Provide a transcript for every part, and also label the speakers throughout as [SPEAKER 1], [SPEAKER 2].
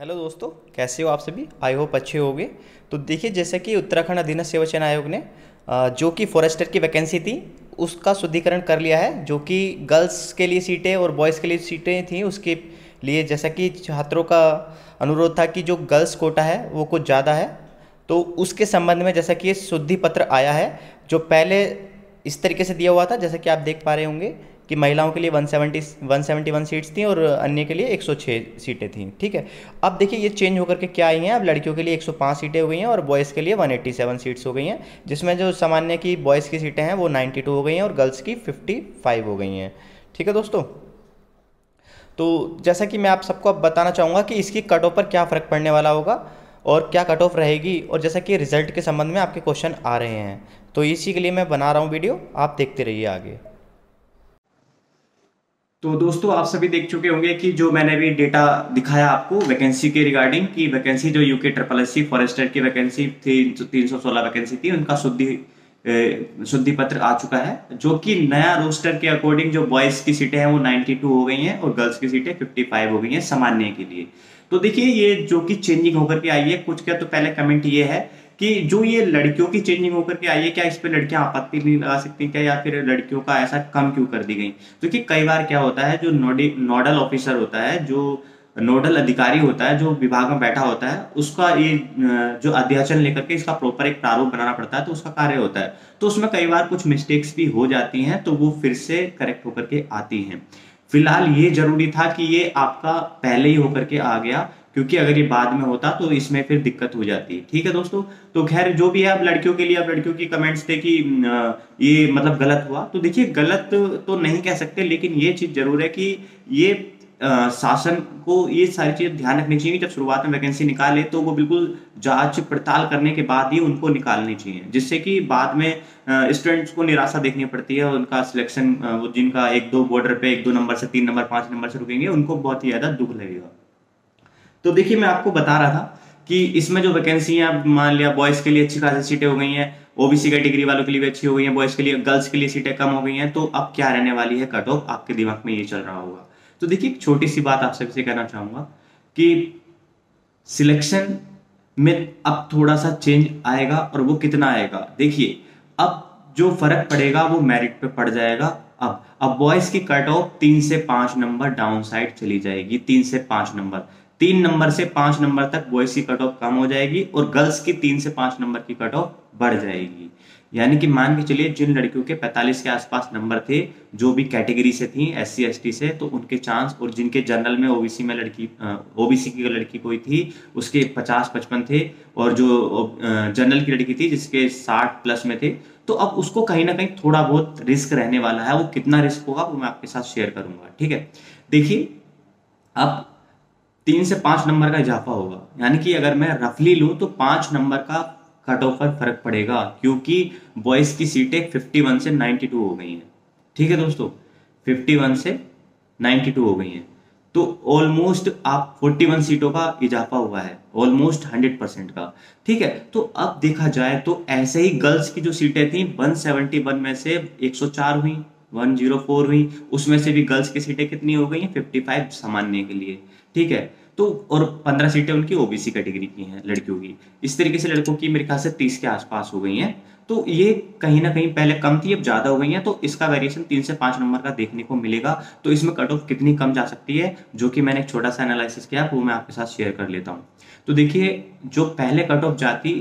[SPEAKER 1] Hello दोस्तों, कैसे हो आप सभी। आई होप अच्छे होंगे। तो देखिए, जैसे कि उत्तराखंड अधीनस्थ सेवा चयन आयोग ने जो कि फॉरेस्टर की वैकेंसी थी उसका शुद्धिकरण कर लिया है। जो कि गर्ल्स के लिए सीटें और बॉयज़ के लिए सीटें थी, उसके लिए जैसा कि छात्रों का अनुरोध था कि जो गर्ल्स कोटा है वो कुछ ज़्यादा है, तो उसके संबंध में जैसा कि ये शुद्धि पत्र आया है। जो पहले इस तरीके से दिया हुआ था, जैसा कि आप देख पा रहे होंगे कि महिलाओं के लिए 171 सीट्स थी और अन्य के लिए 106 सीटें थीं। ठीक है। अब देखिए ये चेंज होकर के क्या आई हैं। अब लड़कियों के लिए 105 सीटें हो गई हैं और बॉयज़ के लिए 187 सीट्स हो गई हैं, जिसमें जो सामान्य की बॉयज़ की सीटें हैं वो 92 हो गई हैं और गर्ल्स की 55 हो गई हैं। ठीक है दोस्तों। तो जैसा कि मैं आप सबको अब बताना चाहूँगा कि इसकी कट ऑफ पर क्या फ़र्क पड़ने वाला होगा और क्या कट ऑफ रहेगी, और जैसा कि रिजल्ट के संबंध में आपके क्वेश्चन आ रहे हैं, तो इसी के लिए मैं बना रहा हूँ वीडियो। आप देखते रहिए आगे। तो दोस्तों, आप सभी देख चुके होंगे कि जो मैंने अभी डेटा दिखाया आपको वैकेंसी के रिगार्डिंग, की वैकेंसी जो UK triple S C forester की वैकेंसी थी, 316 वैकेंसी थी, उनका शुद्धि पत्र आ चुका है। जो कि नया रोस्टर के अकॉर्डिंग जो बॉयज की सीटें हैं वो 92 हो गई हैं और गर्ल्स की सीटें 55 हो गई हैं सामान्य के लिए। तो देखिए ये जो कि चेंजिंग होकर के आई है, कुछ क्या तो पहले कमेंट ये है कि जो ये लड़कियों की चेंजिंग होकर के आई है, क्या इस पे लड़कियां आपत्ति नहीं लगा सकती क्या, या फिर लड़कियों का ऐसा कम क्यों कर दी गई। क्योंकि कई बार क्या होता है, जो नोडल ऑफिसर होता है, जो नोडल अधिकारी होता है, जो विभाग में बैठा होता है, उसका ये जो अध्याचन लेकर के इसका प्रॉपर एक प्रारूप बनाना पड़ता है, तो उसका कार्य होता है। तो उसमें कई बार कुछ मिस्टेक्स भी हो जाती हैं, तो वो फिर से करेक्ट होकर के आती हैं। फिलहाल ये जरूरी था कि ये आपका पहले ही होकर के आ गया, क्योंकि अगर ये बाद में होता तो इसमें फिर दिक्कत हो जाती। ठीक है दोस्तों। तो खैर जो भी है, अब लड़कियों के लिए, अब लड़कियों की कमेंट्स थे कि ये मतलब गलत हुआ। तो देखिए गलत तो नहीं कह सकते, लेकिन ये चीज जरूर है कि ये शासन को ये सारी चीजें ध्यान रखनी चाहिए कि जब शुरुआत में वैकेंसी निकाले तो वो बिल्कुल जांच पड़ताल करने के बाद ही उनको निकालनी चाहिए, जिससे कि बाद में स्टूडेंट्स को निराशा देखनी पड़ती है। उनका सिलेक्शन, वो जिनका 1-2 बॉर्डर पे 1-2 नंबर से 3 नंबर 5 नंबर से रुकेंगे, उनको बहुत ही ज्यादा दुख लगेगा। तो देखिए मैं आपको बता रहा था कि इसमें जो वैकेंसी है, मान लिया बॉयज के लिए अच्छी खासी सीटें हो गई हैं, ओबीसी कैटेगरी वालों के लिए भी अच्छी हो गई हैं, बॉयज के लिए, गर्ल्स के लिए सीटें कम हो गई हैं, तो अब क्या रहने वाली है कट ऑफ, आपके दिमाग में ये चल रहा होगा। तो देखिए एक छोटी सी बात आप सबसे कहना चाहूंगा कि सिलेक्शन में अब थोड़ा सा चेंज आएगा, और वो कितना आएगा देखिए। अब जो फर्क पड़ेगा वो मेरिट पे पड़ जाएगा। अब बॉयज की कट ऑफ 3 से 5 नंबर डाउन साइड चली जाएगी। 3 से 5 नंबर, 3 नंबर से 5 नंबर तक बॉयज की कट ऑफ कम हो जाएगी, और गर्ल्स की 3 से 5 नंबर की कट ऑफ बढ़ जाएगी। यानी कि मान के चलिए जिन लड़कियों के 45 के आसपास नंबर थे, जो भी कैटेगरी से थी, एससी एसटी से, तो उनके चांस, और जिनके जनरल में ओबीसी में लड़की, ओबीसी की लड़की कोई थी उसके 50-55 थे, और जो जनरल की लड़की थी जिसके 60 प्लस में थे, तो अब उसको कहीं ना कहीं थोड़ा बहुत रिस्क रहने वाला है। वो कितना रिस्क होगा वो मैं आपके साथ शेयर करूंगा। ठीक है। देखिए अब 3 से 5 नंबर का इजाफा होगा, यानी कि अगर मैं रफली लूं तो 5 नंबर का कट ऑफ पर फर्क पड़ेगा, क्योंकि बॉयज की सीटें 51 से 92 हो गई हैं। ठीक है दोस्तों, 51 से 92 हो गई हैं, तो ऑलमोस्ट आप 41 सीटों का इजाफा हुआ है, ऑलमोस्ट 100% का। ठीक है। तो अब देखा जाए तो ऐसे ही गर्ल्स की जो सीटें थी 171 में से 104 हुई, 104 हुई, उसमें से भी गर्ल्स की सीटें कितनी हो गई हैं, 55 सामान्य के लिए। ठीक है। तो और 15 सीटें उनकी ओबीसी कैटेगरी की हैं लड़कियों की। इस तरीके से लड़कों की मेरे ख्याल से 30 के आसपास हो गई हैं। तो ये कहीं ना कहीं पहले कम थी, अब ज्यादा हो गई हैं, तो इसका वेरिएशन 3 से 5 नंबर का देखने को मिलेगा। तो इसमें कट ऑफ कितनी कम जा सकती है, जो कि मैंने एक छोटा सा एनालिसिस किया, वो मैं आपके साथ शेयर कर लेता हूँ। तो देखिए जो पहले कट ऑफ जाती,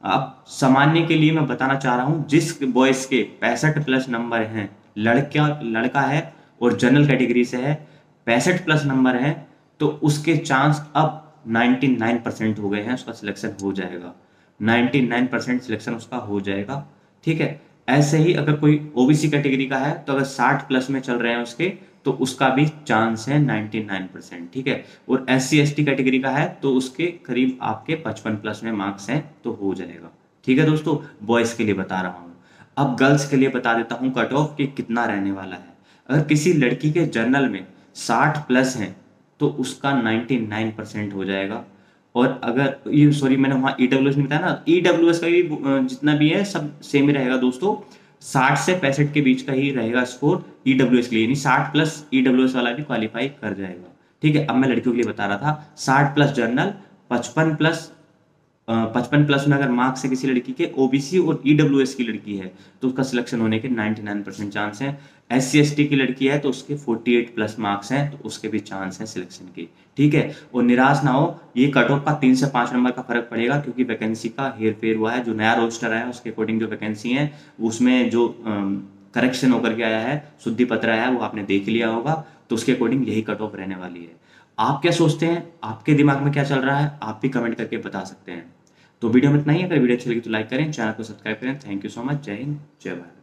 [SPEAKER 1] अब सामान्य के लिए मैं बताना चाह रहा हूँ, जिस बॉयज के 65 प्लस नंबर हैं, लड़का है और जनरल कैटेगरी से है, 65 प्लस नंबर है, तो उसके चांस अब 99% हो गए हैं, उसका सिलेक्शन हो जाएगा। 99% सिलेक्शन उसका हो जाएगा। ठीक है। ऐसे ही अगर कोई ओबीसी कैटेगरी का है, तो अगर 60 प्लस में चल रहे हैं उसके, तो उसका भी चांस है 99%। ठीक है। और एससी एसटी कैटेगरी का है तो उसके करीब आपके 55 प्लस में मार्क्स हैं, तो हो जाएगा। ठीक है दोस्तों, बॉयज के लिए बता रहा हूं। अब गर्ल्स के लिए बता देता हूं कट ऑफ कि कितना रहने वाला है। अगर किसी लड़की के जर्नल में 60 प्लस है तो उसका 99% हो जाएगा। और अगर ये, सॉरी मैंने वहां ईडब्ल्यूएस नहीं बताया ना, ईडब्ल्यूएस का भी जितना भी है सब सेम ही रहेगा दोस्तों, 60 से 65 के बीच का ही रहेगा स्कोर ईडब्ल्यूएस के लिए, यानी 60 प्लस ईडब्ल्यूएस वाला भी क्वालिफाई कर जाएगा। ठीक है, अब मैं लड़कियों के लिए बता रहा था 60 प्लस जनरल, 55 प्लस में अगर मार्क्स है किसी लड़की के, ओबीसी और ईडब्ल्यूएस की लड़की है तो उसका सिलेक्शन होने के 99% चांस है। SC ST की लड़की है तो उसके 48 प्लस मार्क्स हैं तो उसके भी चांस हैं सिलेक्शन के। ठीक है, और निराश ना हो, ये कट ऑफ का 3 से 5 नंबर का फर्क पड़ेगा क्योंकि वैकेंसी का हेर फेर हुआ है। जो नया रोस्टर आया है उसके अकॉर्डिंग जो वैकेंसी है उसमें जो करेक्शन होकर के आया है, शुद्धि पत्र आया है, वो आपने देख लिया होगा, तो उसके अकॉर्डिंग यही कट ऑफ रहने वाली है। आप क्या सोचते हैं, आपके दिमाग में क्या चल रहा है, आप भी कमेंट करके बता सकते हैं। तो वीडियो में इतना ही। अगर वीडियो अच्छी लगी तो लाइक करें, चैनल को सब्सक्राइब करें। Thank you so much. जय हिंद, जय भारत।